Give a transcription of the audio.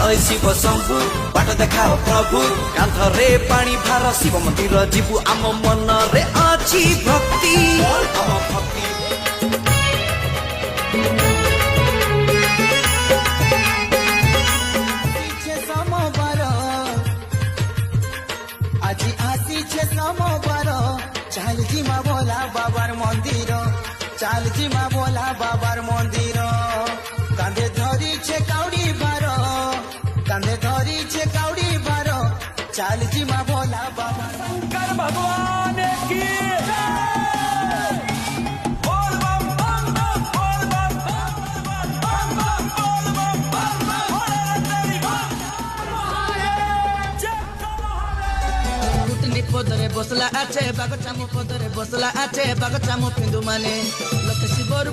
जय शिव शंभु बाट देखाओ प्रभु कांधरे पानी भार शिव मंदिर जीवु आम मन रे अछि भक्ति आम भक्ति আজি আসিছে সোমবার চাল জিমা ভোলা বাবার মন্দির চাল জিমা ভোলা বাবার মন্দির কাঁধে ধরিছে কাউড়ি ভার কাঁধে ধরিছে কাউড়ি ভার চাল জিমা ভোলা বাবার शंकर भगवान की পদরে বসলা আছে বাগচামু পদরে বসলা আছে বাগচামু পিন্দু মানে